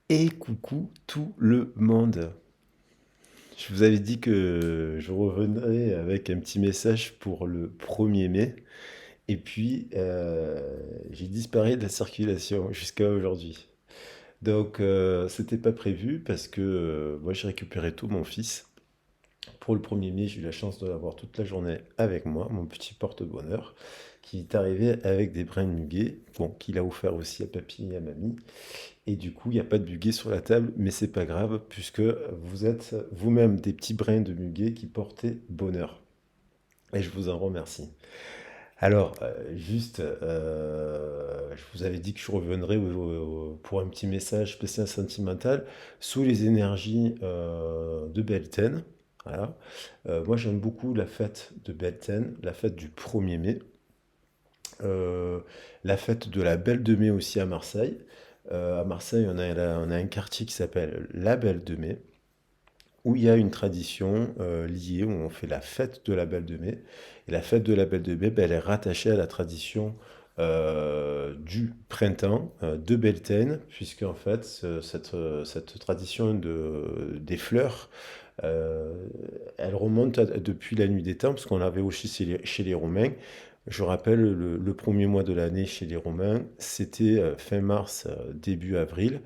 Et coucou tout le monde. Je vous avais dit que je reviendrais avec un petit message pour le 1er mai. Et puis, j'ai disparu de la circulation jusqu'à aujourd'hui. Donc, c'était pas prévu parce que moi, j'ai récupéré tout mon fils. Pour le 1er mai, j'ai eu la chance de l'avoir toute la journée avec moi, mon petit porte-bonheur, qui est arrivé avec des brins de muguet, bon, qu'il a offert aussi à papy et à mamie. Et du coup, il n'y a pas de muguet sur la table, mais c'est pas grave, puisque vous êtes vous-même des petits brins de muguet qui portaient bonheur. Et je vous en remercie. Alors, je vous avais dit que je reviendrais pour un petit message spécial sentimental sous les énergies de Belten. Voilà. Moi, j'aime beaucoup la fête de Belten, la fête du 1er mai, euh, la fête de la Belle de Mai aussi à Marseille. À Marseille, on a un quartier qui s'appelle la Belle de Mai, où il y a une tradition liée, où on fait la fête de la Belle de Mai. Et la fête de la Belle de Mai, ben, elle est rattachée à la tradition du printemps de Beltane, puisque en fait, cette tradition des fleurs, euh, elle remonte depuis la nuit des temps, parce qu'on l'avait aussi chez les Romains. Je rappelle, le premier mois de l'année chez les Romains, c'était fin mars, début avril.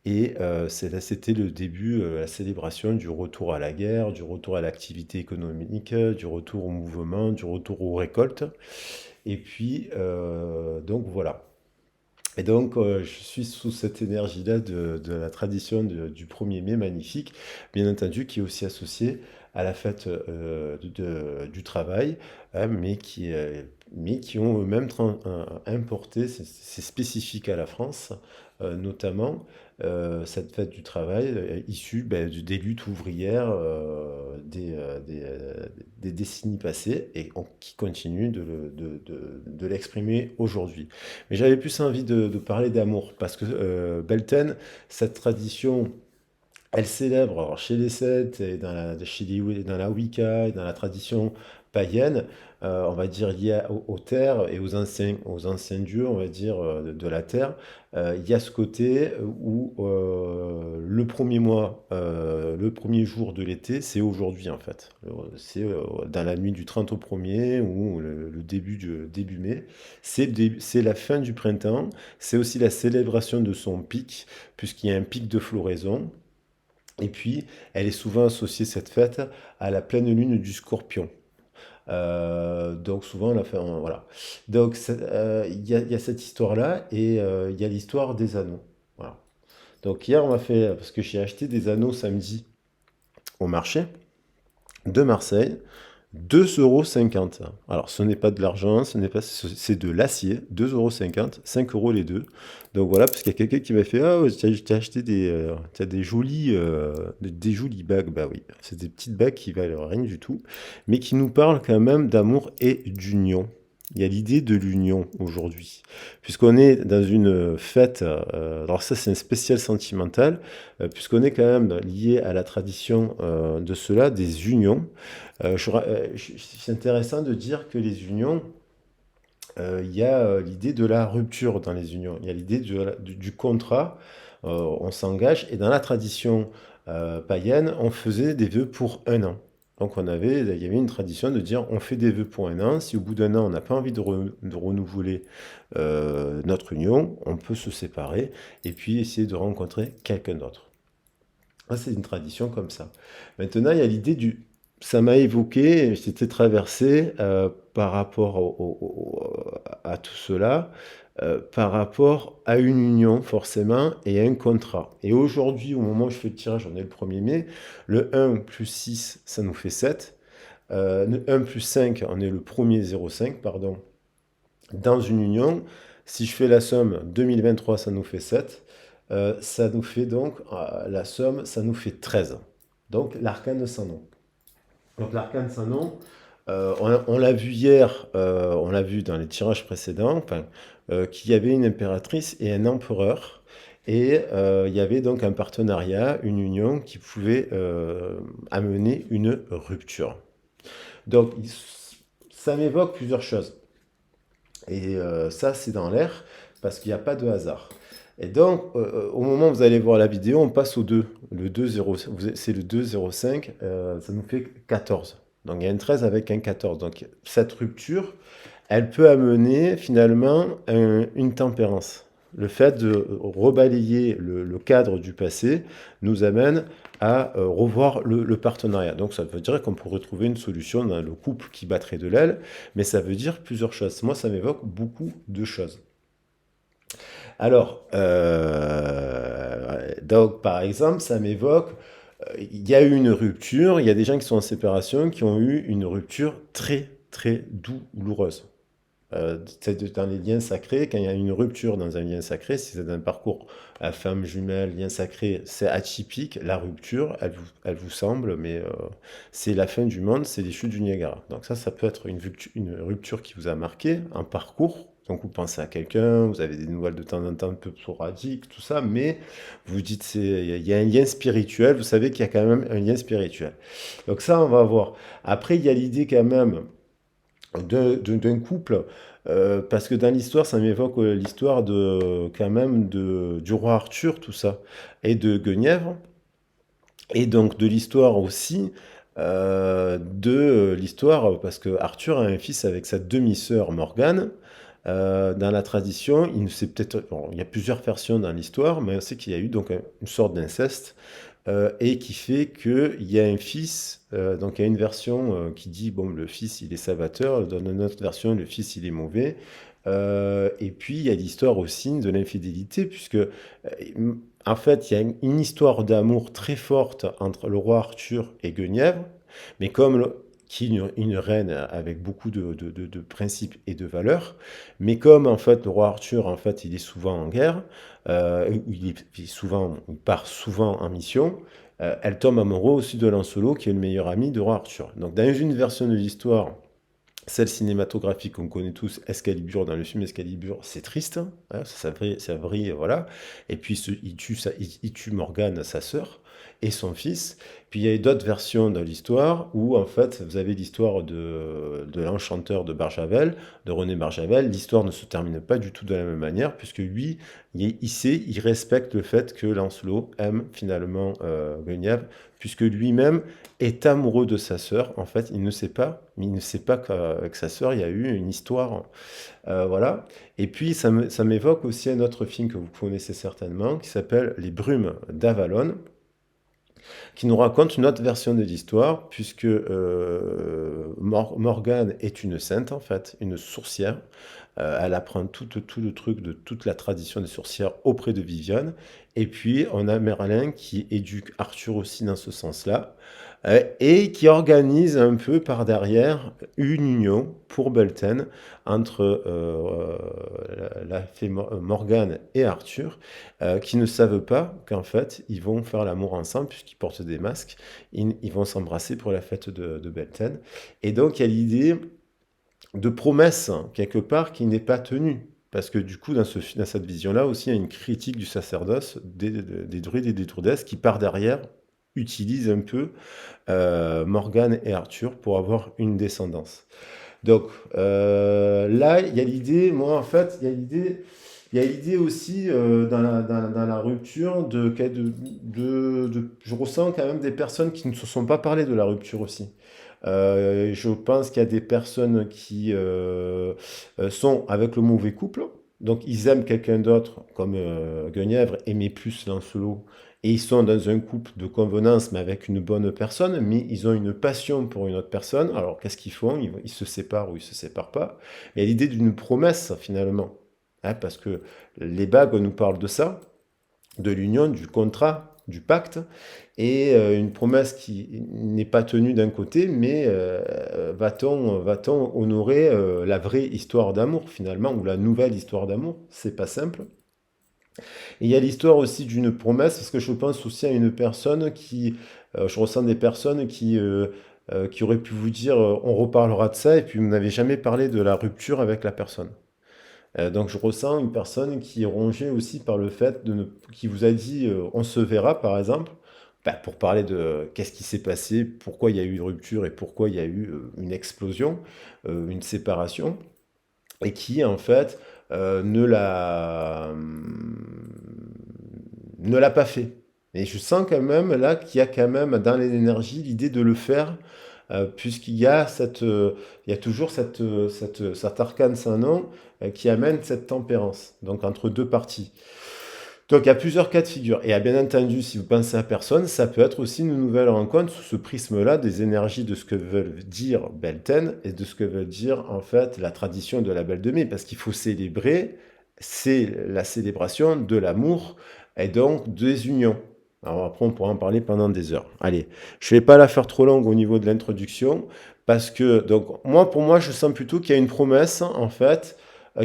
Et c'était le début, la célébration du retour à la guerre, du retour à l'activité économique, du retour au mouvement, du retour aux récoltes. Et puis, donc voilà. Et donc, je suis sous cette énergie-là de la tradition du 1er mai magnifique, bien entendu, qui est aussi associée à la fête du travail, hein, mais qui ont eux-mêmes importé, c'est spécifique à la France, notamment cette fête du travail issue ben, des luttes ouvrières des décennies passées et qui continuent de l'exprimer aujourd'hui. Mais j'avais plus envie de parler d'amour, parce que Belten, cette tradition, elle célèbre alors, chez les Celtes, et dans la Wicca, et dans la tradition païenne, on va dire liée aux terres et aux anciens dieux, on va dire, de la terre. Il y a ce côté où le premier mois, le premier jour de l'été, c'est aujourd'hui en fait. C'est dans la nuit du 30 au 1er ou le début, début mai. C'est la fin du printemps. C'est aussi la célébration de son pic, puisqu'il y a un pic de floraison. Et puis, elle est souvent associée, cette fête, à la pleine lune du Scorpion. Donc souvent, on la fait, voilà. Donc il y a cette histoire-là et il y a l'histoire des anneaux. Voilà. Donc hier, on m'a fait, parce que j'ai acheté des anneaux samedi au marché de Marseille, 2,50 €. Alors, ce n'est pas de l'argent, ce n'est pas, c'est de l'acier, 2,50 €, 5 euros les deux. Donc voilà, parce qu'il y a quelqu'un qui m'a fait, ah, ouais, t'as acheté t'as des jolies bagues. Bah oui, c'est des petites bagues qui valent rien du tout, mais qui nous parlent quand même d'amour et d'union. Il y a l'idée de l'union aujourd'hui, puisqu'on est dans une fête, alors ça c'est un spécial sentimental, puisqu'on est quand même lié à la tradition de cela, des unions. C'est intéressant de dire que les unions, il y a l'idée de la rupture dans les unions, il y a l'idée du contrat, on s'engage, et dans la tradition païenne, on faisait des vœux pour un an. Donc il y avait une tradition de dire on fait des vœux pour un an, si au bout d'un an on n'a pas envie de renouveler notre union, on peut se séparer et puis essayer de rencontrer quelqu'un d'autre. Ah, c'est une tradition comme ça. Maintenant, il y a l'idée du... Ça m'a évoqué, j'étais traversé par rapport à tout cela, par rapport à une union forcément et à un contrat. Et aujourd'hui, au moment où je fais le tirage, on est le 1er mai, le 1 plus 6, ça nous fait 7. Le 1 plus 5, on est le 1er 05, pardon. Dans une union, si je fais la somme 2023, ça nous fait 7. Ça nous fait donc, la somme, ça nous fait 13. Donc l'arcane sans nom. Donc l'arcane sans nom, on l'a vu hier, on l'a vu dans les tirages précédents, enfin, qu'il y avait une impératrice et un empereur. Et il y avait donc un partenariat, une union qui pouvait amener une rupture. Donc ça m'évoque plusieurs choses. Et ça, c'est dans l'air parce qu'il n'y a pas de hasard. Et donc, au moment où vous allez voir la vidéo, on passe au 2. Le 2, 0, c'est le 2, 0,5, ça nous fait 14. Donc il y a une 13 avec un 14. Donc cette rupture, elle peut amener finalement une tempérance. Le fait de rebalayer le cadre du passé nous amène à revoir le partenariat. Donc ça veut dire qu'on pourrait trouver une solution dans le couple qui battrait de l'aile, mais ça veut dire plusieurs choses. Moi, ça m'évoque beaucoup de choses. Alors, donc par exemple, ça m'évoque, il y a eu une rupture, il y a des gens qui sont en séparation qui ont eu une rupture très très douloureuse. Dans les liens sacrés, quand il y a une rupture dans un lien sacré, si c'est un parcours à femme jumelle, lien sacré, c'est atypique, la rupture, elle vous semble, mais c'est la fin du monde, c'est les chutes du Niagara. Donc ça peut être une rupture qui vous a marqué, un parcours. Donc vous pensez à quelqu'un, vous avez des nouvelles de temps en temps un peu sporadiques, tout ça, mais vous dites il y a un lien spirituel, vous savez qu'il y a quand même un lien spirituel. Donc ça, on va voir. Après, il y a l'idée quand même d'un couple, parce que dans l'histoire, ça m'évoque l'histoire quand même du roi Arthur, tout ça, et de Guenièvre, et donc de l'histoire aussi, de l'histoire, parce que Arthur a un fils avec sa demi-sœur Morgane. Dans la tradition, bon, il y a plusieurs versions dans l'histoire, mais on sait qu'il y a eu donc une sorte d'inceste et qui fait qu'il y a un fils, donc il y a une version qui dit, bon, le fils il est salvateur, dans une autre version, le fils il est mauvais. Et puis il y a l'histoire aussi de l'infidélité, puisque en fait il y a une histoire d'amour très forte entre le roi Arthur et Guenièvre, mais qui est une reine avec beaucoup de principes et de valeurs, mais comme en fait le roi Arthur en fait il est souvent en guerre, il part souvent en mission. Elle tombe amoureuse aussi de Lancelot, qui est le meilleur ami de roi Arthur. Donc, dans une version de l'histoire, celle cinématographique qu'on connaît tous, Excalibur, dans le film Excalibur, c'est triste, hein, ça vrille, voilà. Et puis il tue Morgane, sa sœur, et son fils. Puis il y a d'autres versions de l'histoire où en fait vous avez l'histoire de l'enchanteur de Barjavel, de René Barjavel. L'histoire ne se termine pas du tout de la même manière, puisque lui, il respecte le fait que Lancelot aime finalement Guenièvre, puisque lui-même est amoureux de sa sœur. En fait, il ne sait pas, mais il ne sait pas qu'avec sa sœur, il y a eu une histoire. Voilà. Et puis, ça m'évoque aussi un autre film que vous connaissez certainement, qui s'appelle Les Brumes d'Avalon, qui nous raconte une autre version de l'histoire, puisque Morgane est une sainte, en fait, une sorcière. Elle apprend tout le truc de toute la tradition des sorcières auprès de Viviane. Et puis, on a Merlin qui éduque Arthur aussi dans ce sens-là, et qui organise un peu par derrière une union pour Belten entre la fée Morgane et Arthur, qui ne savent pas qu'en fait, ils vont faire l'amour ensemble, puisqu'ils portent des masques. Ils vont s'embrasser pour la fête de Belten. Et donc, il y a l'idée de promesse, quelque part, qui n'est pas tenue. Parce que du coup, dans cette vision-là aussi, il y a une critique du sacerdoce des druides et des druidesses qui, par derrière, utilisent un peu Morgane et Arthur pour avoir une descendance. Donc là, il y a l'idée, moi en fait, il y a l'idée aussi dans la rupture je ressens quand même des personnes qui ne se sont pas parlé de la rupture aussi. Je pense qu'il y a des personnes qui sont avec le mauvais couple, donc ils aiment quelqu'un d'autre, comme Guenièvre aimait plus Lancelot, et ils sont dans un couple de convenance, mais avec une bonne personne, mais ils ont une passion pour une autre personne. Alors qu'est-ce qu'ils font? Ils se séparent ou ils se séparent pas. Il y a l'idée d'une promesse finalement, hein, parce que les bagues nous parlent de ça, de l'union, du contrat, du pacte, et une promesse qui n'est pas tenue d'un côté, mais va-t-on honorer la vraie histoire d'amour finalement, ou la nouvelle histoire d'amour? C'est pas simple. Et il y a l'histoire aussi d'une promesse, parce que je pense aussi à une personne je ressens des personnes qui auraient pu vous dire, on reparlera de ça, et puis vous n'avez jamais parlé de la rupture avec la personne. Donc je ressens une personne qui est rongée aussi par le fait qui vous a dit on se verra par exemple, bah, pour parler de qu'est-ce qui s'est passé, pourquoi il y a eu une rupture et pourquoi il y a eu une explosion, une séparation, et qui en fait ne l'a pas fait. Et je sens quand même là qu'il y a quand même dans l'énergie l'idée de le faire, puisqu'il y a il y a toujours cet arcane sans nom qui amène cette tempérance, donc entre deux parties. Donc il y a plusieurs cas de figure. Et bien entendu, si vous pensez à personne, ça peut être aussi une nouvelle rencontre sous ce prisme-là des énergies de ce que veulent dire Belten et de ce que veut dire en fait la tradition de la Belle de Mai. Parce qu'il faut célébrer, c'est la célébration de l'amour et donc des unions. Alors après, on pourra en parler pendant des heures. Allez, je ne vais pas la faire trop longue au niveau de l'introduction, parce que, donc, moi, pour moi, je sens plutôt qu'il y a une promesse, en fait,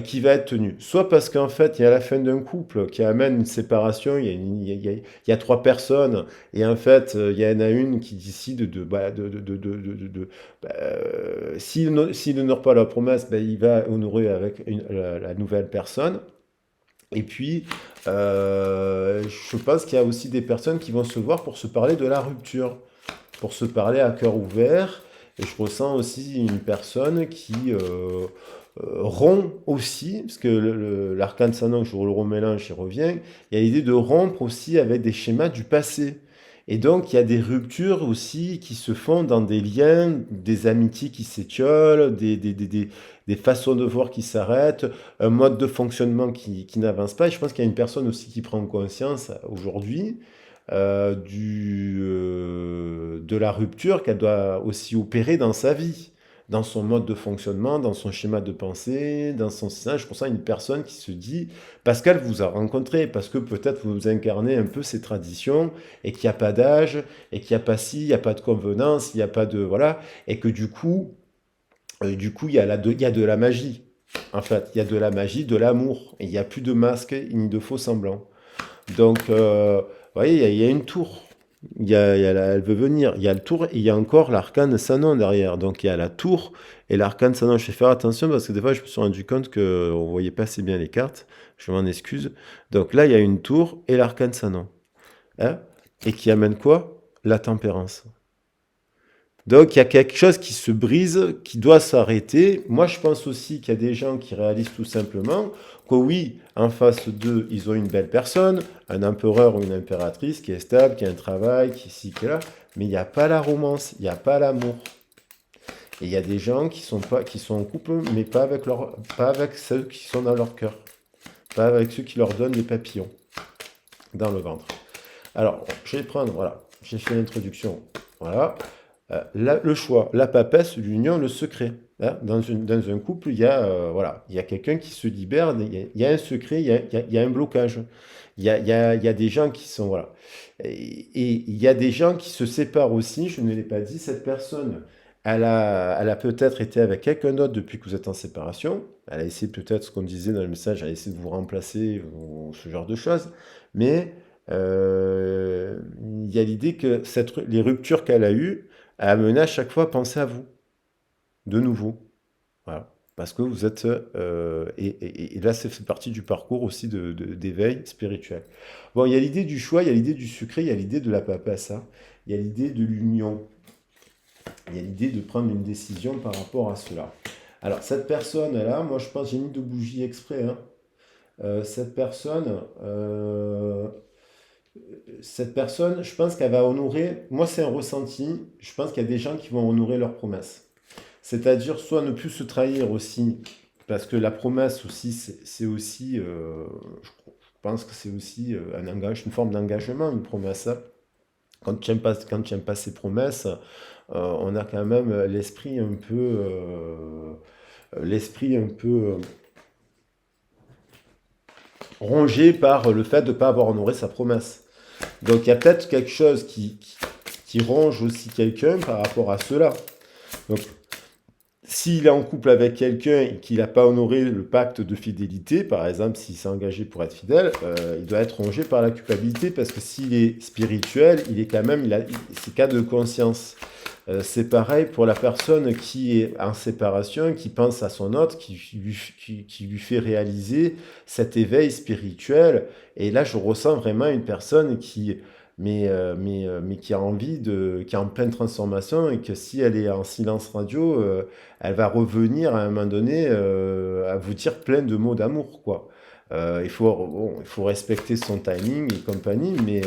qui va être tenue. Soit parce qu'en fait, il y a la fin d'un couple qui amène une séparation, il y a trois personnes, et en fait, il y en a une qui décide s'il n'honore pas la promesse, ben, il va honorer avec la nouvelle personne. Et puis, je pense qu'il y a aussi des personnes qui vont se voir pour se parler de la rupture, pour se parler à cœur ouvert. Et je ressens aussi une personne qui rompt aussi, parce que l'arcane Sanon, je le remélange, j'y reviens, il y a l'idée de rompre aussi avec des schémas du passé. Et donc, il y a des ruptures aussi qui se font dans des liens, des amitiés qui s'étiolent, des façons de voir qui s'arrêtent, un mode de fonctionnement qui n'avance pas. Et je pense qu'il y a une personne aussi qui prend conscience aujourd'hui de la rupture qu'elle doit aussi opérer dans sa vie, dans son mode de fonctionnement, dans son schéma de pensée, dans son système. Je pense à une personne qui se dit, parce qu'elle vous a rencontré, parce que peut-être vous incarnez un peu ces traditions, et qu'il n'y a pas d'âge, et qu'il n'y a pas ci, il n'y a pas de convenance, il n'y a pas de... Voilà, et que du coup, il y a de la magie. En fait, il y a de la magie, de l'amour. Et il n'y a plus de masque ni de faux semblants. Donc, vous voyez, il y a une tour. Elle veut venir. Il y a le tour et il y a encore l'arcane Sanon derrière. Donc, il y a la tour et l'arcane Sanon. Je vais faire attention parce que des fois, je me suis rendu compte qu'on ne voyait pas assez bien les cartes. Je m'en excuse. Donc là, il y a une tour et l'arcane Sanon. Hein, et qui amène quoi? La tempérance. Donc il y a quelque chose qui se brise, qui doit s'arrêter. Moi, je pense aussi qu'il y a des gens qui réalisent tout simplement que oui, en face d'eux, ils ont une belle personne, un empereur ou une impératrice qui est stable, qui a un travail, qui est ci, qui est là, mais il n'y a pas la romance, il n'y a pas l'amour. Et il y a des gens qui sont en couple, mais pas avec ceux qui sont dans leur cœur, pas avec ceux qui leur donnent des papillons dans le ventre. Alors, je vais prendre, voilà, j'ai fait l'introduction, voilà. Le choix, la papesse, l'union, le secret. Hein. Dans un couple, voilà, il y a quelqu'un qui se libère, il y a un secret, il y a un blocage. Il y a des gens qui sont... Voilà. Et il y a des gens qui se séparent aussi, je ne l'ai pas dit, cette personne, elle a peut-être été avec quelqu'un d'autre depuis que vous êtes en séparation, elle a essayé peut-être ce qu'on disait dans le message, elle a essayé de vous remplacer, ou ce genre de choses, mais il y a l'idée que les ruptures qu'elle a eues, a amené à chaque fois à penser à vous, de nouveau. Voilà. Parce que vous êtes... et là, ça fait partie du parcours aussi d'éveil spirituel. Bon, il y a l'idée du choix, il y a l'idée du sucré, il y a l'idée de la papassa, il y a l'idée de l'union, il y a l'idée de prendre une décision par rapport à cela. Alors, cette personne-là, moi, je pense, j'ai mis deux bougies exprès, hein. Cette personne... cette personne, je pense qu'elle va honorer, moi c'est un ressenti, je pense qu'il y a des gens qui vont honorer leurs promesses. C'est-à-dire soit ne plus se trahir aussi, parce que la promesse aussi, c'est aussi, je pense que c'est aussi une forme d'engagement, une promesse. Hein. Quand tu n'aimes pas ces promesses, on a quand même l'esprit un peu rongé par le fait de ne pas avoir honoré sa promesse. Donc il y a peut-être quelque chose qui ronge aussi quelqu'un par rapport à cela. Donc s'il est en couple avec quelqu'un et qu'il n'a pas honoré le pacte de fidélité, par exemple s'il s'est engagé pour être fidèle, il doit être rongé par la culpabilité parce que s'il est spirituel, il est quand même, c'est cas de conscience. C'est pareil pour la personne qui est en séparation, qui pense à son autre, qui lui fait réaliser cet éveil spirituel. Et là, je ressens vraiment une personne mais qui a envie qui est en pleine transformation et que si elle est en silence radio, elle va revenir à un moment donné à vous dire plein de mots d'amour, quoi. Il faut respecter son timing et compagnie, mais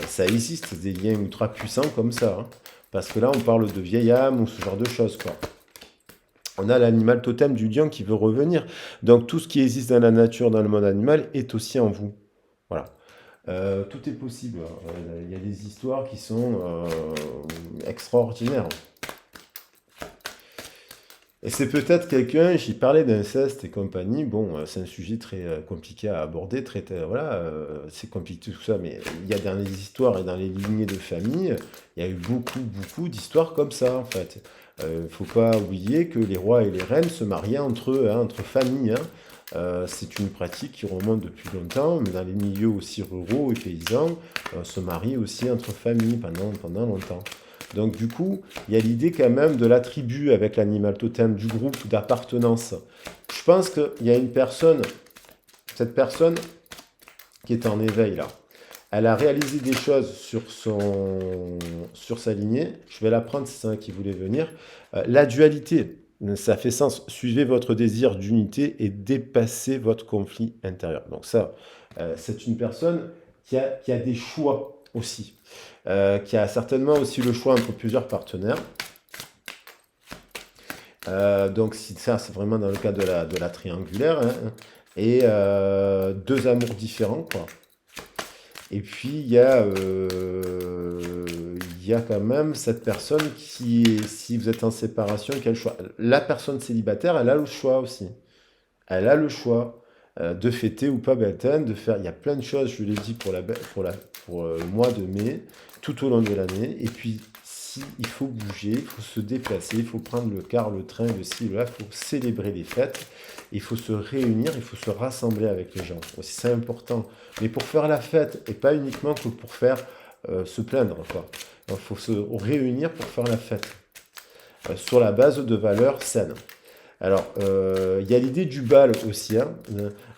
ça existe des liens ultra puissants comme ça, hein. Parce que là, on parle de vieille âme ou ce genre de choses, quoi. On a l'animal totem du lion qui veut revenir. Donc tout ce qui existe dans la nature, dans le monde animal, est aussi en vous. Voilà. Tout est possible, hein. Il y a des histoires qui sont extraordinaires. Et c'est peut-être quelqu'un, j'y parlais d'inceste et compagnie, bon, c'est un sujet très compliqué à aborder, voilà, c'est compliqué tout ça, mais il y a dans les histoires et dans les lignées de famille, il y a eu beaucoup, beaucoup d'histoires comme ça, en fait. Faut pas oublier que les rois et les reines se mariaient entre eux, hein, entre familles, hein. C'est une pratique qui remonte depuis longtemps, mais dans les milieux aussi ruraux et paysans, on se marie aussi entre familles pendant longtemps. Donc du coup, il y a l'idée quand même de la tribu avec l'animal totem, du groupe, d'appartenance. Je pense qu'il y a une personne, cette personne qui est en éveil là, elle a réalisé des choses sur sa lignée. Je vais la prendre, c'est ça qui voulait venir. La dualité, ça fait sens. Suivez votre désir d'unité et dépassez votre conflit intérieur. Donc ça, c'est une personne qui a des choix aussi, qui a certainement aussi le choix entre plusieurs partenaires. Donc ça, c'est vraiment dans le cas de la triangulaire, hein. Et deux amours différents, quoi. Et puis, il y a quand même cette personne qui, si vous êtes en séparation, qui a le choix. La personne célibataire, elle a le choix aussi. Elle a le choix de fêter ou pas Beltane, de faire. Il y a plein de choses, je l'ai dit, pour le mois de mai, tout au long de l'année. Et puis, si il faut bouger, il faut se déplacer, il faut prendre le car, le train, le ci, le là, il faut célébrer les fêtes. Il faut se réunir, il faut se rassembler avec les gens. Aussi, c'est important. Mais pour faire la fête, et pas uniquement que pour faire se plaindre, quoi. Il faut se réunir pour faire la fête, sur la base de valeurs saines. Alors, il y a l'idée du bal aussi, hein,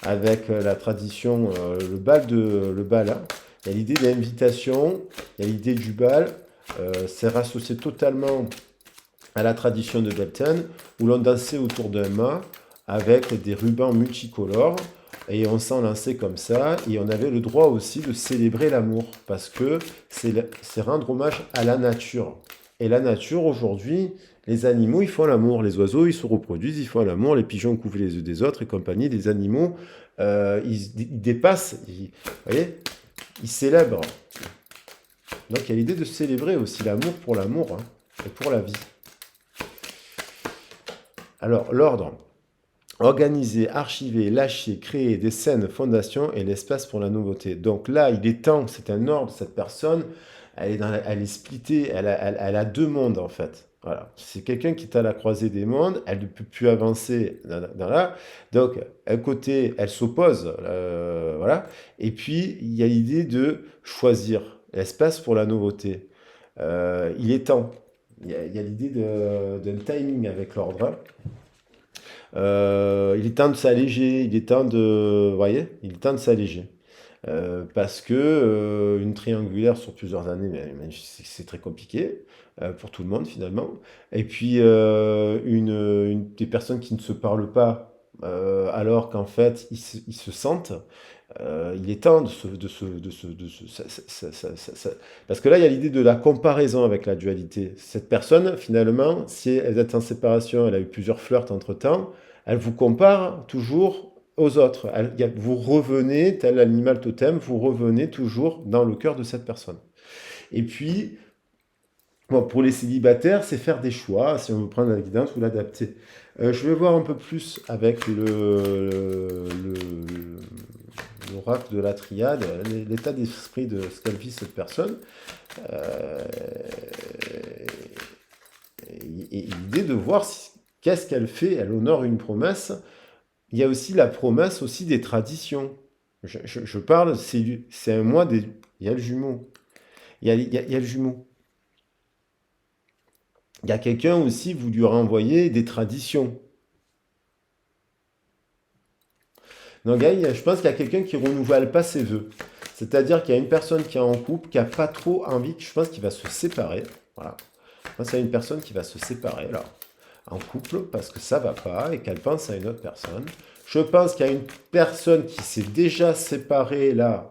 avec la tradition, le bal, hein. Il y a l'idée d'invitation, il y a l'idée du bal, c'est rassocié totalement à la tradition de Beltane, où l'on dansait autour d'un mât avec des rubans multicolores, et on s'en lançait comme ça, et on avait le droit aussi de célébrer l'amour, parce que c'est rendre hommage à la nature. Et la nature, aujourd'hui, les animaux, ils font l'amour. Les oiseaux, ils se reproduisent, ils font l'amour. Les pigeons couvrent les œufs des autres et compagnie. Les animaux, ils dépassent, vous voyez, ils célèbrent. Donc, il y a l'idée de célébrer aussi l'amour, hein, et pour la vie. Alors, l'ordre. Organiser, archiver, lâcher, créer des scènes, fondations et l'espace pour la nouveauté. Donc là, il est temps, c'est un ordre, cette personne, elle est splittée, elle a deux mondes en fait. Voilà. C'est quelqu'un qui est à la croisée des mondes, elle ne peut plus avancer dans là. Donc, un côté, elle s'oppose, voilà. Et puis, il y a l'idée de choisir l'espace pour la nouveauté. Il est temps. Il y a l'idée d'un timing avec l'ordre, hein. Il est temps de s'alléger, il est temps de, vous voyez, il est temps de s'alléger. Parce que une triangulaire sur plusieurs années, c'est très compliqué pour tout le monde finalement. Et puis des personnes qui ne se parlent pas, alors qu'en fait ils se sentent. Il est temps parce que là il y a l'idée de la comparaison avec la dualité. Cette personne finalement, si elle est en séparation, elle a eu plusieurs flirts entre temps, elle vous compare toujours aux autres. Vous revenez, tel l'animal totem, vous revenez toujours dans le cœur de cette personne. Et puis, bon, pour les célibataires, c'est faire des choix, si on veut prendre la guidance ou l'adapter. Je vais voir un peu plus avec l'oracle de la triade, l'état d'esprit de ce qu'elle vit cette personne. Et l'idée de voir qu'est-ce qu'elle fait. Elle honore une promesse. Il y a aussi la promesse aussi des traditions. Je parle, c'est un mois des... Il y a le jumeau. Il y a le jumeau. Il y a quelqu'un aussi, vous lui renvoyez des traditions. Donc, je pense qu'il y a quelqu'un qui ne renouvelle pas ses vœux. C'est-à-dire qu'il y a une personne qui est en couple, qui a pas trop envie, je pense qu'il va se séparer. Voilà. Je pense qu'il y a une personne qui va se séparer, là, en couple, parce que ça va pas et qu'elle pense à une autre personne. Je pense qu'il y a une personne qui s'est déjà séparée, là,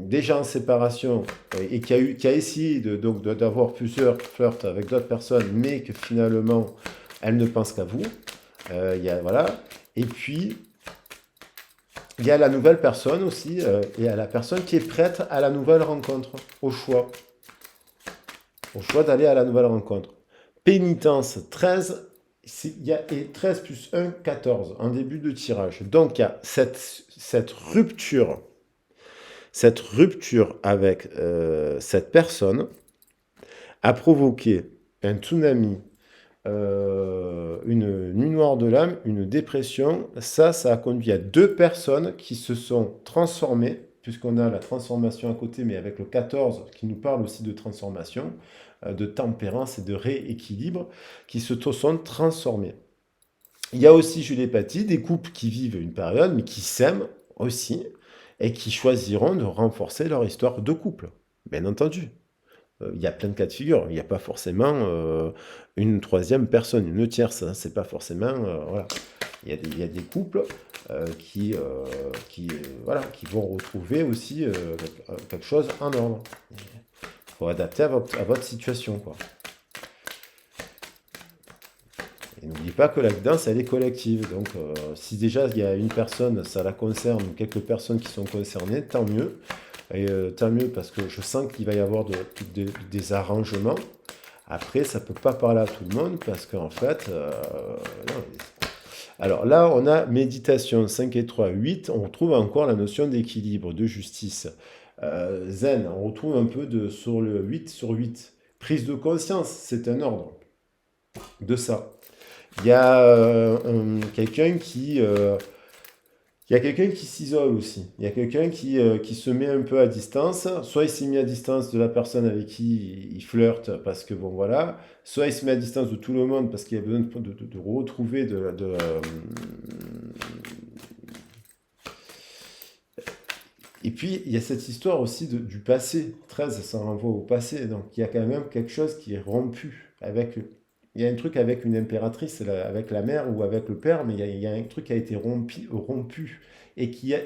déjà en séparation, et qui a essayé d'avoir plusieurs flirts avec d'autres personnes, mais que finalement, elle ne pense qu'à vous. Voilà. Et puis, il y a la nouvelle personne aussi, et il y a la personne qui est prête à la nouvelle rencontre, au choix d'aller à la nouvelle rencontre. Pénitence 13, il y a et 13 plus 1, 14, en début de tirage. Donc il y a cette rupture avec cette personne a provoqué un tsunami, une nuit noire de l'âme, une dépression. Ça a conduit à deux personnes qui se sont transformées, puisqu'on a la transformation à côté, mais avec le 14 qui nous parle aussi de transformation, de tempérance et de rééquilibre, qui se sont transformés. Il y a aussi, Julie Paty, des couples qui vivent une période, mais qui s'aiment aussi, et qui choisiront de renforcer leur histoire de couple, bien entendu. Il y a plein de cas de figure. Il n'y a pas forcément une troisième personne, une tierce. Hein. C'est pas forcément. Voilà. Il y a des couples voilà, qui vont retrouver aussi quelque chose en ordre. Il faut adapter à votre situation, quoi. Et n'oubliez pas que la danse, elle est collective. Donc, si déjà il y a une personne, ça la concerne, ou quelques personnes qui sont concernées, tant mieux. Et tant mieux parce que je sens qu'il va y avoir des arrangements. Après, ça ne peut pas parler à tout le monde parce qu'en fait, non. Alors là, on a méditation 5 et 3, 8. On retrouve encore la notion d'équilibre, de justice. Zen, on retrouve un peu sur le 8 sur 8. Prise de conscience, c'est un ordre de ça. Il y a quelqu'un qui il y a quelqu'un qui s'isole aussi. Il y a quelqu'un qui se met un peu à distance. Soit il s'est mis à distance de la personne avec qui il flirte parce que bon voilà. Soit il se met à distance de tout le monde parce qu'il a besoin de retrouver Et puis il y a cette histoire aussi du passé. 13, ça renvoie au passé. Donc il y a quand même quelque chose qui est rompu avec. Il y a un truc avec une impératrice, avec la mère ou avec le père, mais il y a un truc qui a été rompu et qui a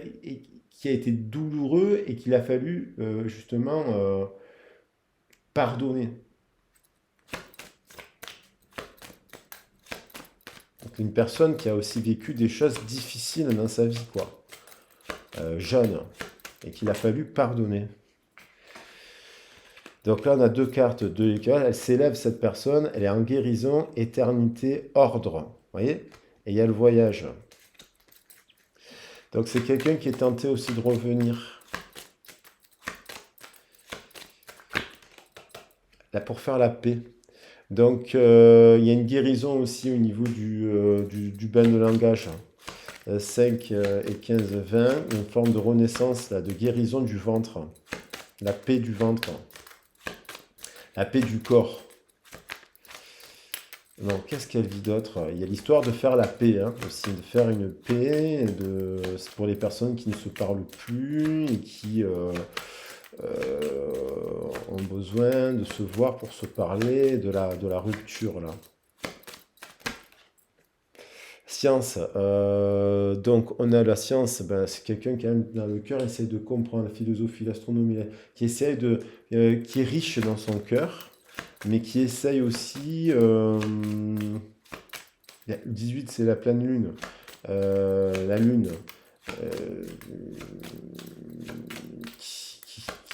été douloureux et qu'il a fallu justement pardonner. Donc une personne qui a aussi vécu des choses difficiles dans sa vie, quoi, jeune, et qu'il a fallu pardonner. Donc là, on a deux cartes de l'école. Elle s'élève, cette personne. Elle est en guérison, éternité, ordre. Vous voyez? Et il y a le voyage. Donc c'est quelqu'un qui est tenté aussi de revenir. Là, pour faire la paix. Donc il y a une guérison aussi au niveau du bain de langage. 5 et 15, 20. Une forme de renaissance, là, de guérison du ventre. La paix du ventre. La paix du corps. Non, qu'est-ce qu'elle vit d'autre? Il y a l'histoire de faire la paix, hein, aussi, de faire une paix, c'est pour les personnes qui ne se parlent plus et qui ont besoin de se voir pour se parler, de la rupture, là. Science. Donc, on a la science, c'est quelqu'un qui, dans le cœur, essaie de comprendre la philosophie, l'astronomie, qui qui est riche dans son cœur, mais qui essaye aussi. 18, c'est la pleine lune. La lune.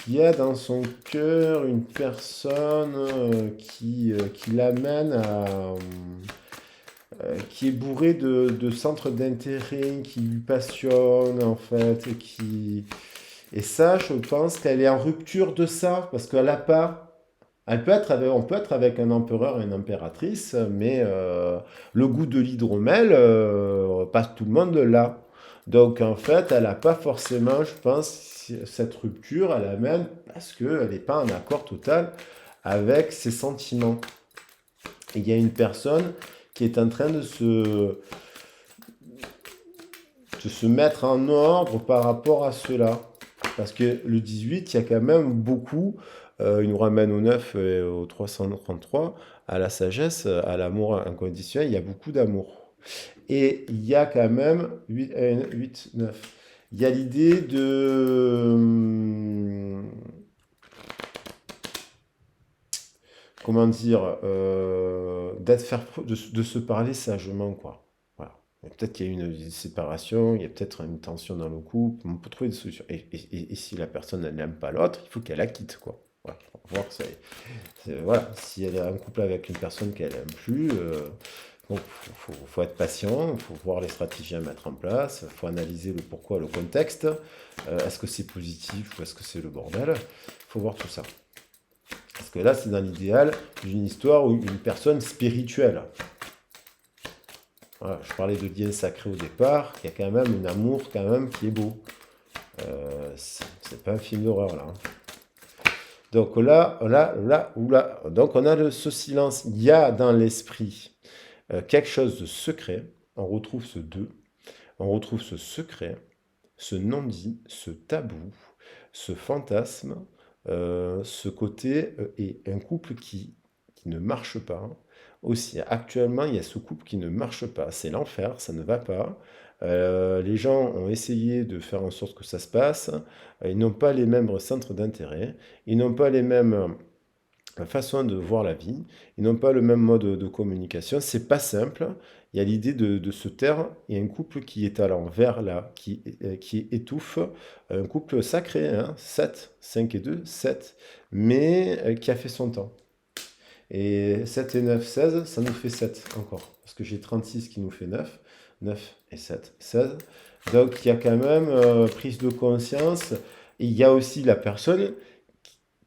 Qui a dans son cœur une personne qui l'amène à. Qui est bourré de centres d'intérêt, qui lui passionne en fait, et ça, je pense qu'elle est en rupture de ça, parce qu'elle n'a pas. On peut être avec un empereur et une impératrice, mais le goût de l'hydromel, pas tout le monde l'a. Donc en fait, elle n'a pas forcément, je pense, cette rupture, elle amène parce qu'elle n'est pas en accord total avec ses sentiments. Et il y a une personne qui est en train de de se mettre en ordre par rapport à cela. Parce que le 18, il y a quand même beaucoup, il nous ramène au 9 et au 333, à la sagesse, à l'amour inconditionnel, il y a beaucoup d'amour. Et il y a quand même 8, 9. Il y a l'idée comment dire, de se parler sagement, quoi. Voilà. Peut-être qu'il y a une séparation, il y a peut-être une tension dans le couple, on peut trouver des solutions. Et si la personne elle n'aime pas l'autre, il faut qu'elle la quitte, quoi. Voilà. Faut voir que voilà. Si elle est en couple avec une personne qu'elle n'aime plus, donc faut être patient, il faut voir les stratégies à mettre en place, il faut analyser le pourquoi, le contexte. Est-ce que c'est positif ou est-ce que c'est le bordel? Il faut voir tout ça. Parce que là, c'est dans l'idéal d'une histoire où une personne spirituelle. Voilà, je parlais de lien sacré au départ, il y a quand même un amour quand même qui est beau. C'est pas un film d'horreur là. Donc là, donc on a ce silence. Il y a dans l'esprit quelque chose de secret. On retrouve ce deux. On retrouve ce secret, ce non-dit, ce tabou, ce fantasme, ce côté, et un couple qui ne marche pas. Aussi, actuellement, il y a ce couple qui ne marche pas. C'est l'enfer, ça ne va pas. Les gens ont essayé de faire en sorte que ça se passe. Ils n'ont pas les mêmes centres d'intérêt. Ils n'ont pas les mêmes façon de voir la vie. Ils n'ont pas le même mode de communication. C'est pas simple. Il y a l'idée de se taire. Il y a un couple qui est à l'envers là, qui étouffe. Un couple sacré, hein, 7, 5 et 2, 7, mais qui a fait son temps. Et 7 et 9, 16, ça nous fait 7 encore. Parce que j'ai 36 qui nous fait 9. 9 et 7, 16. Donc il y a quand même prise de conscience. Et il y a aussi la personne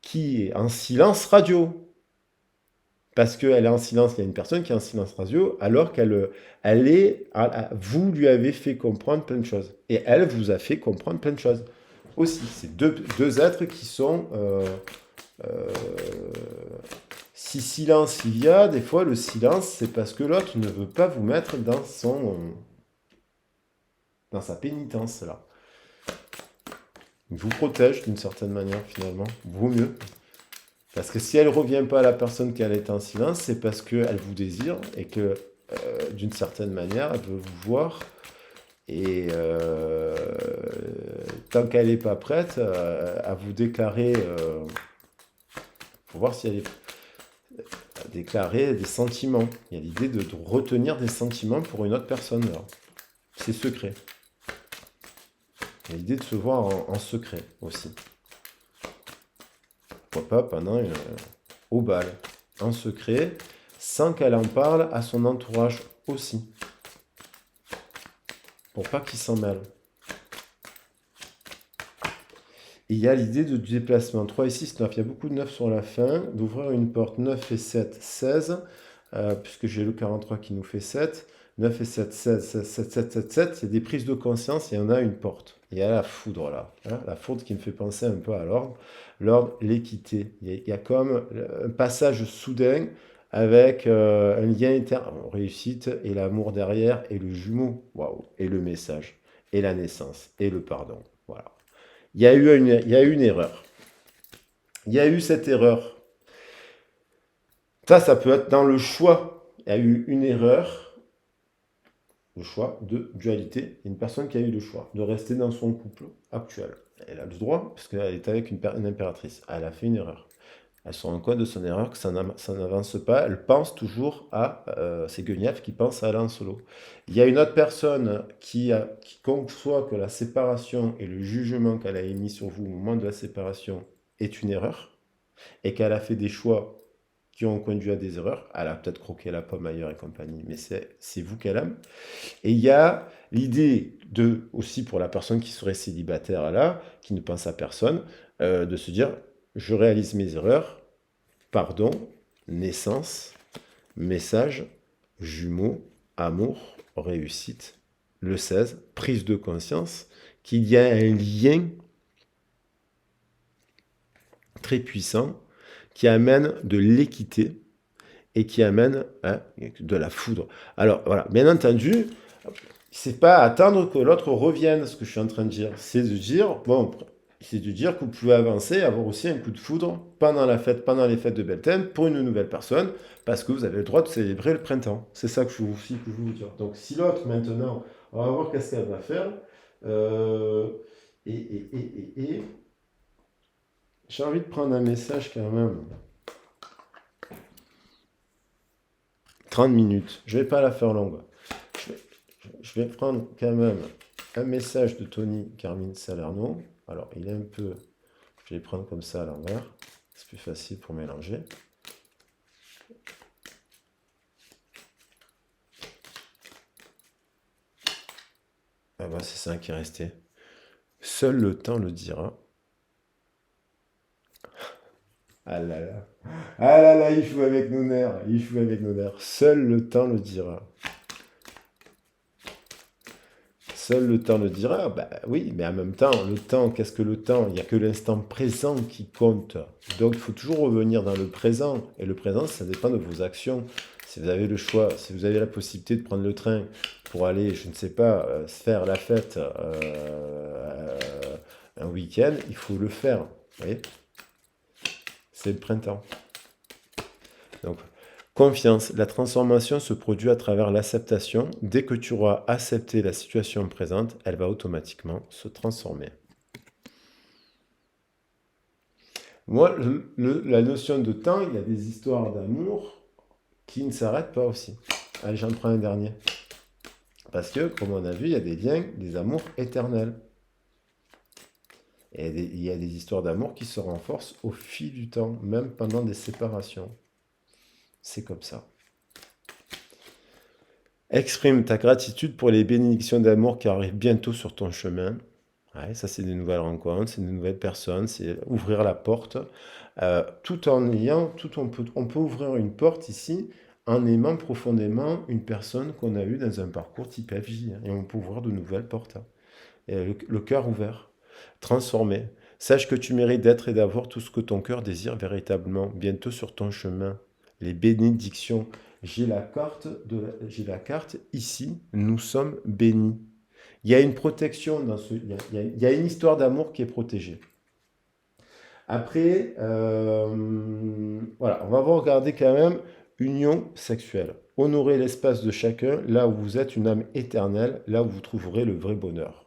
qui est en silence radio. Parce qu'elle est en silence, il y a une personne qui est en silence radio, alors vous lui avez fait comprendre plein de choses. Et elle vous a fait comprendre plein de choses aussi. C'est deux êtres qui sont... si silence il y a, des fois le silence, c'est parce que l'autre ne veut pas vous mettre dans sa pénitence, là. Il vous protège d'une certaine manière, finalement. Vaut mieux. Parce que si elle ne revient pas à la personne qu'elle est en silence, c'est parce qu'elle vous désire et que, d'une certaine manière, elle veut vous voir. Et tant qu'elle n'est pas prête à vous déclarer, faut voir si elle est à déclarer des sentiments. Il y a l'idée de retenir des sentiments pour une autre personne. C'est secret. Il y a l'idée de se voir en secret aussi. Pourquoi pas pendant au bal, en secret, sans qu'elle en parle à son entourage aussi. Pour pas qu'il s'en mêle. Et il y a l'idée de déplacement. 3 et 6, 9. Il y a beaucoup de 9 sur la fin. D'ouvrir une porte. 9 et 7, 16. Puisque j'ai le 43 qui nous fait 7. 9 et 7, 16, 7, 7, 7, 7, 7. Il y a des prises de conscience. Il y en a une porte. Il y a la foudre là. Hein, la foudre qui me fait penser un peu à l'ordre. L'ordre, l'équité. Il y a comme un passage soudain avec un lien éternel. Réussite et l'amour derrière et le jumeau. Waouh. Et le message. Et la naissance. Et le pardon. Voilà. Il y a eu une erreur. Il y a eu cette erreur. Ça peut être dans le choix. Il y a eu une erreur. Le choix de dualité. Il y a une personne qui a eu le choix de rester dans son couple actuel. Elle a le droit, parce qu'elle est avec une impératrice. Elle a fait une erreur. Elle se rend compte de son erreur, que ça n'avance pas. Elle pense toujours à... c'est Guenièvre qui pense à aller en solo. Il y a une autre personne qui conçoit que la séparation et le jugement qu'elle a émis sur vous au moment de la séparation est une erreur, et qu'elle a fait des choix qui ont conduit à des erreurs. Elle a peut-être croqué la pomme ailleurs et compagnie, mais c'est vous qu'elle aime. Et il y a l'idée aussi pour la personne qui serait célibataire là, qui ne pense à personne, de se dire, je réalise mes erreurs, pardon, naissance, message, jumeaux, amour, réussite, le 16, prise de conscience, qu'il y a un lien très puissant qui amène de l'équité et qui amène de la foudre. Alors voilà, bien entendu, C'est pas attendre que l'autre revienne, ce que je suis en train de dire. C'est de dire, bon, c'est de dire que vous pouvez avancer, avoir aussi un coup de foudre pendant la fête, pendant les fêtes de Beltane, pour une nouvelle personne, parce que vous avez le droit de célébrer le printemps. C'est ça que je vous, que je veux vous dire. Donc si l'autre, maintenant, on va voir qu'est-ce qu'elle va faire. Euh, et j'ai envie de prendre un message quand même. 30 minutes. Je vais pas la faire longue. Je vais, je vais prendre quand même un message de Tony Carmine Salerno. Alors, il est un peu... Je vais les prendre comme ça à l'envers. C'est plus facile pour mélanger. Ah bah, c'est ça qui est resté. Seul le temps le dira. Ah là là. Ah là là, il joue avec nos nerfs. Il joue avec nos nerfs. Seul le temps le dira. Seul le temps le dira. Bah oui, mais en même temps, le temps, qu'est-ce que le temps? Il n'y a que l'instant présent qui compte. Donc il faut toujours revenir dans le présent. Et le présent, ça dépend de vos actions. Si vous avez le choix, si vous avez la possibilité de prendre le train pour aller, je ne sais pas, se faire la fête un week-end, il faut le faire. Vous voyez? C'est le printemps. Donc, confiance. La transformation se produit à travers l'acceptation. Dès que tu auras accepté la situation présente, elle va automatiquement se transformer. Moi, la notion de temps, il y a des histoires d'amour qui ne s'arrêtent pas aussi. Allez, j'en prends un dernier. Parce que, comme on a vu, il y a des liens, des amours éternels. Et il y a des histoires d'amour qui se renforcent au fil du temps, même pendant des séparations. C'est comme ça. Exprime ta gratitude pour les bénédictions d'amour qui arrivent bientôt sur ton chemin. Ouais, ça, c'est des nouvelles rencontres, c'est de nouvelles personnes, c'est ouvrir la porte. Tout en ayant, on peut ouvrir une porte ici en aimant profondément une personne qu'on a eue dans un parcours type FJ. Et on peut ouvrir de nouvelles portes. Et le cœur ouvert, transformé. Sache que tu mérites d'être et d'avoir tout ce que ton cœur désire véritablement, bientôt sur ton chemin. Les bénédictions. J'ai la carte ici, nous sommes bénis. Il y a une protection dans ce. Il y a une histoire d'amour qui est protégée. Après, voilà, on va regarder quand même union sexuelle. Honorer l'espace de chacun, là où vous êtes une âme éternelle, là où vous trouverez le vrai bonheur.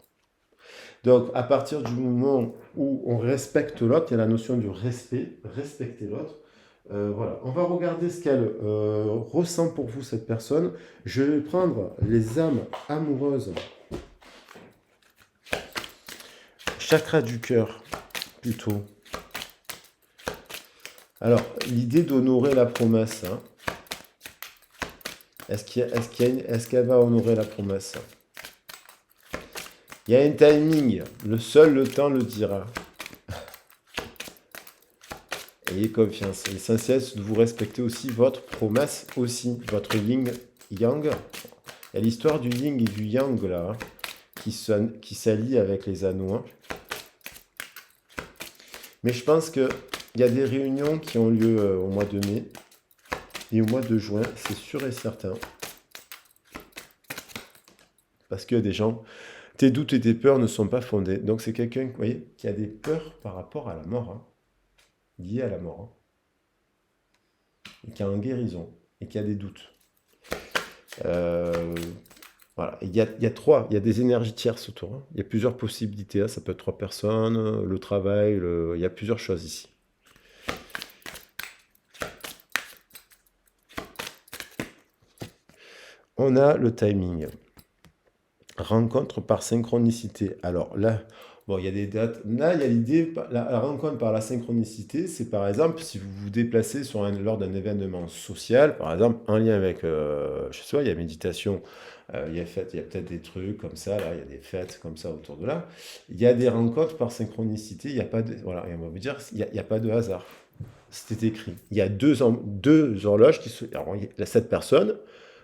Donc, à partir du moment où on respecte l'autre, il y a la notion du respect, respecter l'autre. Voilà, on va regarder ce qu'elle ressent pour vous, cette personne. Je vais prendre les âmes amoureuses. Chakra du cœur, plutôt. Alors, l'idée d'honorer la promesse. Hein. Est-ce qu'elle va honorer la promesse? Il y a un timing. Le temps le dira. Ayez confiance. L'essentiel, c'est de vous respecter aussi votre promesse, aussi, votre yin-yang. Il y a l'histoire du yin et du yang, là, hein, qui s'allie avec les anneaux. Hein. Mais je pense qu'il y a des réunions qui ont lieu au mois de mai et au mois de juin, c'est sûr et certain. Parce que des gens, tes doutes et tes peurs ne sont pas fondés. Donc c'est quelqu'un, vous voyez, qui a des peurs par rapport à la mort, hein, liées à la mort. Hein, et qui a une guérison, et qui a des doutes. Voilà, il y a des énergies tierces autour. Hein. Il y a plusieurs possibilités. Hein. Ça peut être 3 personnes, le travail, il y a plusieurs choses ici. On a le timing. Rencontre par synchronicité. Alors là, bon, il y a des dates. Là, il y a l'idée, la rencontre par la synchronicité, c'est par exemple si vous vous déplacez lors d'un événement social, par exemple en lien avec, je sais pas, il y a méditation, il y a peut-être des trucs comme ça, là, il y a des fêtes comme ça autour de là. Il y a des rencontres par synchronicité, il n'y a pas de, voilà, et on va vous dire, il n'y a pas de hasard. C'était écrit. Il y a deux horloges qui se. Alors, cette personne,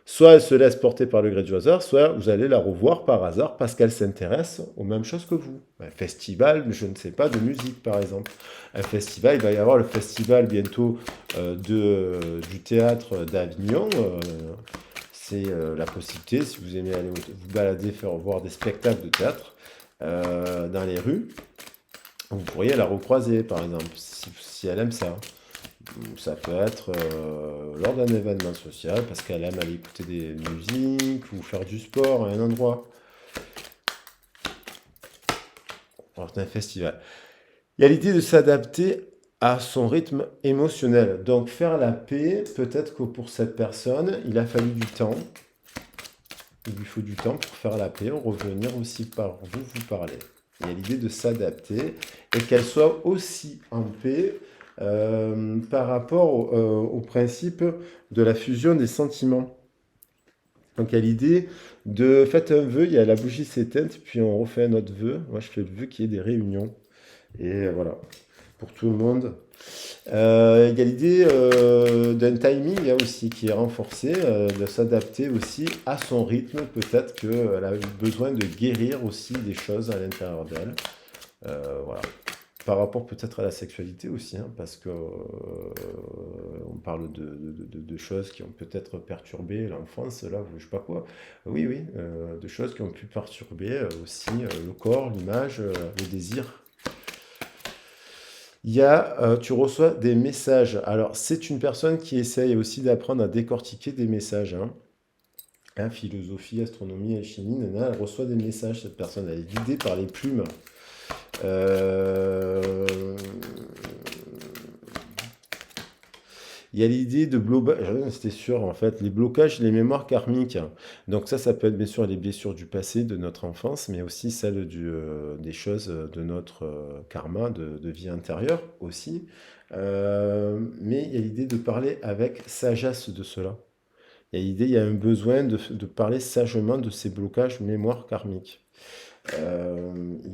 soit elle se laisse porter par le gré du hasard, soit vous allez la revoir par hasard parce qu'elle s'intéresse aux mêmes choses que vous. Un festival, je ne sais pas, de musique par exemple. Un festival, il va y avoir le festival bientôt du théâtre d'Avignon. c'est la possibilité, si vous aimez aller vous balader, faire voir des spectacles de théâtre dans les rues, vous pourriez la recroiser, par exemple, si elle aime ça. Ou ça peut être lors d'un événement social, parce qu'elle aime aller écouter des musiques ou faire du sport à un endroit, lors d'un festival. Il y a l'idée de s'adapter à son rythme émotionnel. Donc faire la paix, peut-être que pour cette personne, il a fallu du temps. Il lui faut du temps pour faire la paix, revenir aussi par vous, vous parler. Il y a l'idée de s'adapter et qu'elle soit aussi en paix par rapport au principe de la fusion des sentiments. Donc il y a l'idée de faites un vœu, il y a la bougie s'éteinte, puis on refait un autre vœu. Moi je fais le vœu qu'il y ait des réunions. Et voilà, pour tout le monde. Il y a l'idée d'un timing aussi qui est renforcé, de s'adapter aussi à son rythme. Peut-être qu'elle a eu besoin de guérir aussi des choses à l'intérieur d'elle. Voilà. Par rapport peut-être à la sexualité aussi, hein, parce que on parle de choses qui ont peut-être perturbé l'enfance, là, je sais pas quoi. Oui, oui, de choses qui ont pu perturber aussi le corps, l'image, le désir. Il y a, tu reçois des messages. Alors, c'est une personne qui essaye aussi d'apprendre à décortiquer des messages, hein. Hein, philosophie, astronomie, alchimie, nana, elle reçoit des messages, cette personne. Elle est guidée par les plumes. Euh, Il y a l'idée de blocage, c'était sûr en fait, les blocages, les mémoires karmiques. Donc ça peut être bien sûr les blessures du passé, de notre enfance, mais aussi celles des choses de notre karma, de vie intérieure aussi. Mais il y a l'idée de parler avec sagesse de cela. Il y a l'idée, il y a un besoin de parler sagement de ces blocages mémoires karmiques.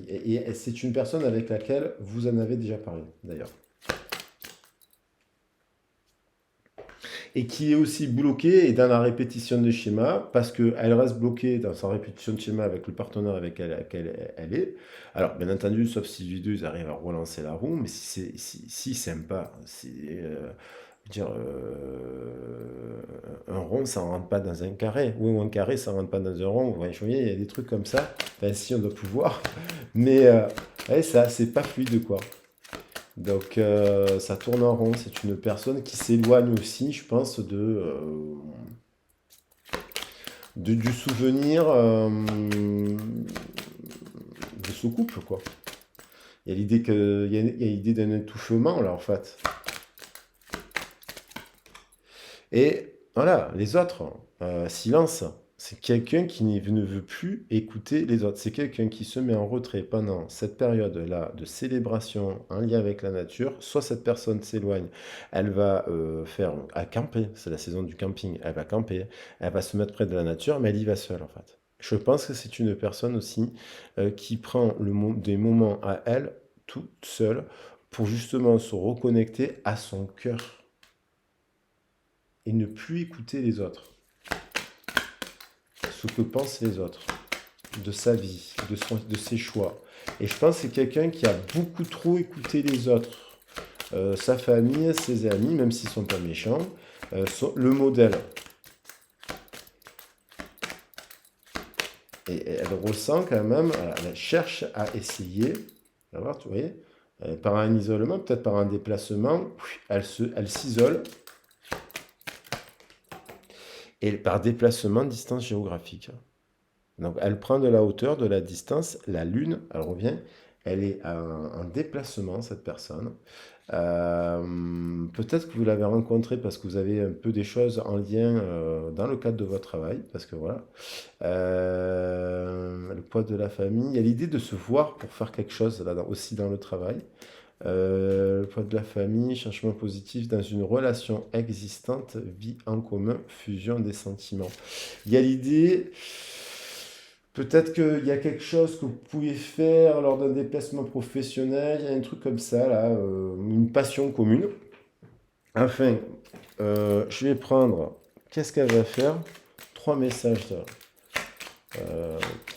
Et c'est une personne avec laquelle vous en avez déjà parlé, d'ailleurs. Et qui est aussi bloquée et dans la répétition de schéma, parce qu'elle reste bloquée dans sa répétition de schéma avec le partenaire avec lequel elle est. Alors, bien entendu, sauf si les deux ils arrivent à relancer la roue, mais si sympa, dire, un rond, ça ne rentre pas dans un carré, ou un carré, ça ne rentre pas dans un rond. Vous voyez, il y a des trucs comme ça, enfin, si on doit pouvoir, mais ouais, ça, c'est pas fluide, quoi. Donc ça tourne en rond. C'est une personne qui s'éloigne aussi, je pense, du souvenir de ce couple, quoi. Il y a l'idée d'un étouffement, là, en fait. Et voilà, les autres, silence. C'est quelqu'un qui ne veut plus écouter les autres. C'est quelqu'un qui se met en retrait pendant cette période-là de célébration en lien avec la nature. Soit cette personne s'éloigne, elle va faire à camper, c'est la saison du camping, elle va camper, elle va se mettre près de la nature, mais elle y va seule en fait. Je pense que c'est une personne aussi qui prend des moments à elle, toute seule, pour justement se reconnecter à son cœur et ne plus écouter les autres, ce que pensent les autres, de sa vie, de ses choix. Et je pense que c'est quelqu'un qui a beaucoup trop écouté les autres, sa famille, ses amis, même s'ils ne sont pas méchants, le modèle. Et elle ressent quand même, elle cherche à essayer, voir, tu vois, par un isolement, peut-être par un déplacement, elle s'isole, et par déplacement de distance géographique. Donc elle prend de la hauteur, de la distance, la Lune, elle revient, elle est en déplacement, cette personne. Peut-être que vous l'avez rencontrée parce que vous avez un peu des choses en lien dans le cadre de votre travail, parce que voilà. Le poids de la famille, il y a l'idée de se voir pour faire quelque chose là, aussi dans le travail. Le poids de la famille, changement positif dans une relation existante, vie en commun, fusion des sentiments. Il y a l'idée, peut-être qu'il y a quelque chose que vous pouvez faire lors d'un déplacement professionnel, il y a un truc comme ça, là, une passion commune. Enfin, je vais prendre, qu'est-ce qu'elle va faire? Trois messages là,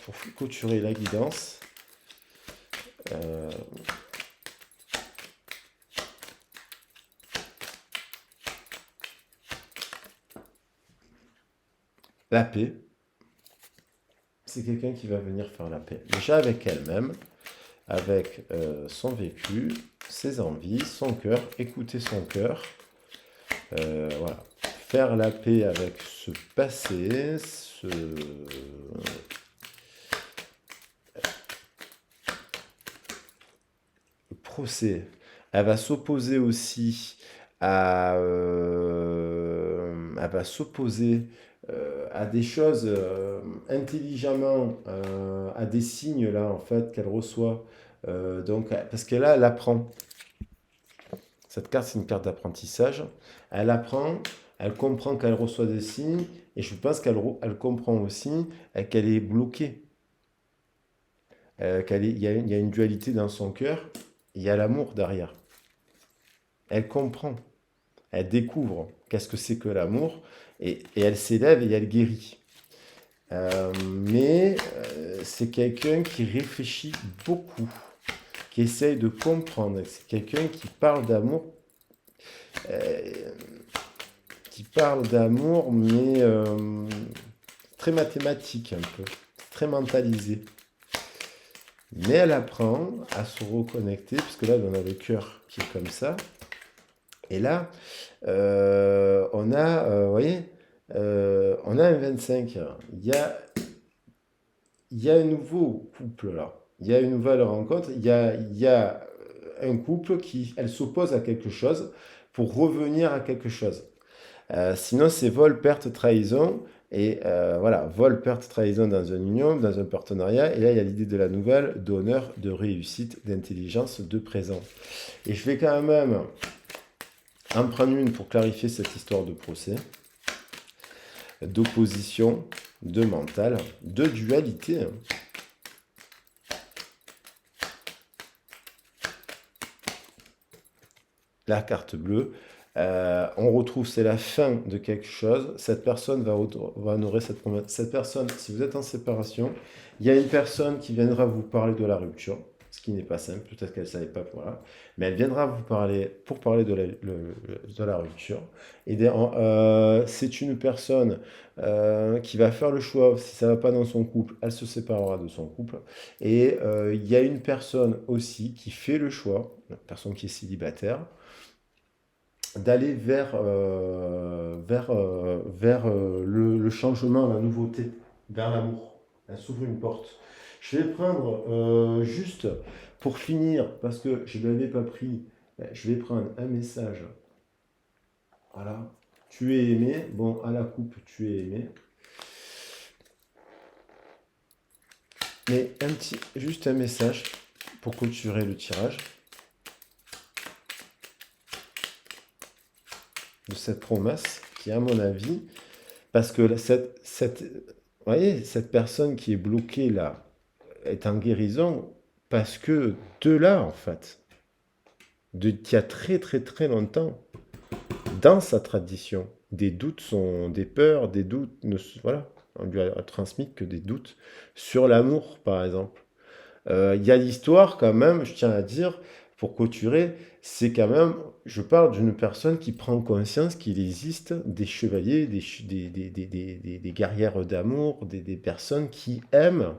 pour clôturer la guidance. Euh, la paix. C'est quelqu'un qui va venir faire la paix. Déjà avec elle-même, avec son vécu, ses envies, son cœur, écouter son cœur. Voilà. Faire la paix avec ce passé, ce procès. Elle va s'opposer aussi elle va s'opposer à des choses intelligemment, à des signes là en fait qu'elle reçoit. Donc, parce que là, elle apprend. Cette carte, c'est une carte d'apprentissage. Elle apprend, elle comprend qu'elle reçoit des signes, et je pense qu'elle comprend aussi qu'elle est bloquée. Il y a une dualité dans son cœur, il y a l'amour derrière. Elle comprend, elle découvre qu'est-ce que c'est que l'amour, et elle s'élève et elle guérit. Mais c'est quelqu'un qui réfléchit beaucoup, qui essaye de comprendre. C'est quelqu'un euh, qui parle d'amour, mais très mathématique un peu, très mentalisé. Mais elle apprend à se reconnecter, puisque là, on a le cœur qui est comme ça. Et là, on a, vous voyez, on a un 25. Il y a un nouveau couple là. Il y a une nouvelle rencontre. Il y a un couple elle s'oppose à quelque chose pour revenir à quelque chose. Sinon, c'est vol, perte, trahison. Et voilà, vol, perte, trahison dans une union, dans un partenariat. Et là, il y a l'idée de la nouvelle, d'honneur, de réussite, d'intelligence, de présent. Et je vais quand même en prendre une pour clarifier cette histoire de procès, d'opposition, de mental, de dualité. La carte bleue, on retrouve, c'est la fin de quelque chose. Cette personne va honorer cette promesse. Cette personne, si vous êtes en séparation, il y a une personne qui viendra vous parler de la rupture, ce qui n'est pas simple, peut-être qu'elle ne savait pas, voilà. Mais elle viendra vous parler pour parler de la rupture. Et c'est une personne qui va faire le choix, si ça ne va pas dans son couple, elle se séparera de son couple. Et il y a une personne aussi qui fait le choix, une personne qui est célibataire, d'aller vers le changement, la nouveauté, vers l'amour. Elle s'ouvre une porte. Je vais prendre juste pour finir, parce que je ne l'avais pas pris, je vais prendre un message. Voilà. Tu es aimé. Bon, à la coupe, tu es aimé. Mais juste un message pour clôturer le tirage de cette promesse qui, à mon avis, parce que vous voyez, cette personne qui est bloquée là est en guérison parce que de là, en fait, d'il y a très très très longtemps, dans sa tradition, des doutes sont des peurs, des doutes, voilà, on lui a transmis que des doutes sur l'amour, par exemple. Il y a l'histoire quand même, je tiens à dire, pour clôturer, c'est quand même, je parle d'une personne qui prend conscience qu'il existe des chevaliers, des guerrières d'amour, des personnes qui aiment,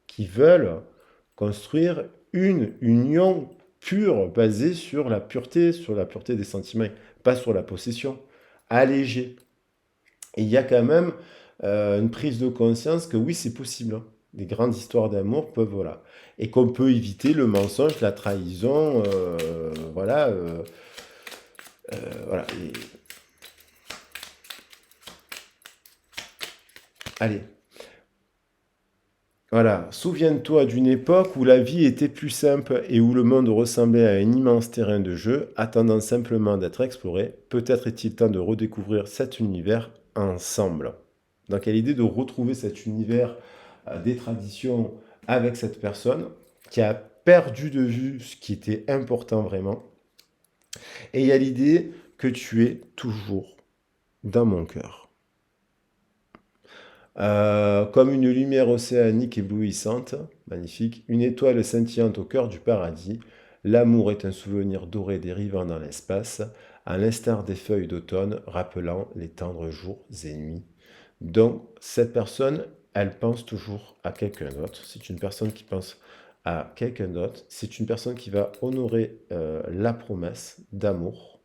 qui veulent construire une union pure, basée sur la pureté des sentiments, pas sur la possession, allégée. Et il y a quand même une prise de conscience que oui, c'est possible, hein. Des grandes histoires d'amour peuvent, voilà. Et qu'on peut éviter le mensonge, la trahison, voilà. Voilà. Allez. Voilà. Souviens-toi d'une époque où la vie était plus simple et où le monde ressemblait à un immense terrain de jeu, attendant simplement d'être exploré. Peut-être est-il temps de redécouvrir cet univers ensemble. Donc, il y a l'idée de retrouver cet univers des traditions avec cette personne qui a perdu de vue ce qui était important vraiment. Et il y a l'idée que tu es toujours dans mon cœur. Comme une lumière océanique éblouissante, magnifique, une étoile scintillante au cœur du paradis, l'amour est un souvenir doré dérivant dans l'espace, à l'instar des feuilles d'automne rappelant les tendres jours et nuits Donc, cette personne, elle pense toujours à quelqu'un d'autre. C'est une personne qui pense à quelqu'un d'autre. C'est une personne qui va honorer la promesse d'amour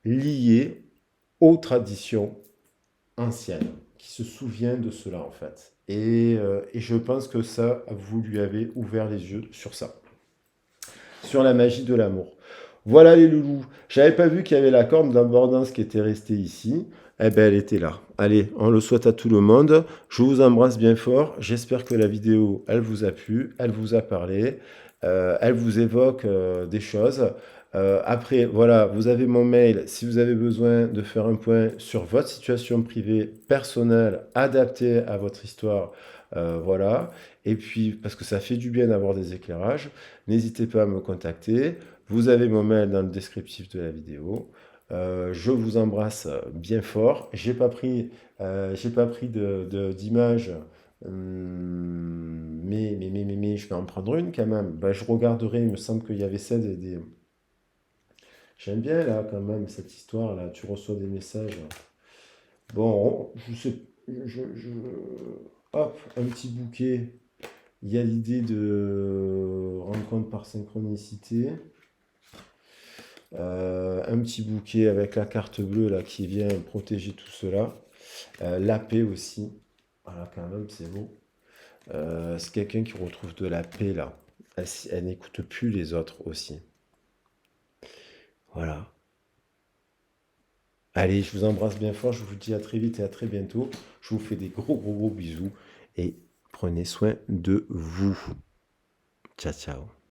liée aux traditions anciennes, qui se souvient de cela en fait. Et je pense que ça, vous lui avez ouvert les yeux sur ça, sur la magie de l'amour. Voilà les loulous. J'avais pas vu qu'il y avait la corne d'abondance qui était restée ici. Eh ben, elle était là. Allez, on le souhaite à tout le monde. Je vous embrasse bien fort. J'espère que la vidéo, elle vous a plu, elle vous a parlé, elle vous évoque des choses. Après, voilà, vous avez mon mail si vous avez besoin de faire un point sur votre situation privée, personnelle, adaptée à votre histoire. Voilà. Et puis, parce que ça fait du bien d'avoir des éclairages, n'hésitez pas à me contacter. Vous avez mon mail dans le descriptif de la vidéo. Je vous embrasse bien fort. J'ai pas pris d'image, mais je vais en prendre une quand même. Ben, je regarderai, il me semble qu'il y avait ça des. J'aime bien là quand même cette histoire là. Tu reçois des messages. Bon, je sais, je- hop, un petit bouquet. Il y a l'idée de rencontre par synchronicité. Un petit bouquet avec la carte bleue là qui vient protéger tout cela. La paix aussi. Voilà, quand même, c'est beau. C'est quelqu'un qui retrouve de la paix là. Elle n'écoute plus les autres aussi. Voilà. Allez, je vous embrasse bien fort. Je vous dis à très vite et à très bientôt. Je vous fais des gros, gros, gros bisous. Et prenez soin de vous. Ciao, ciao.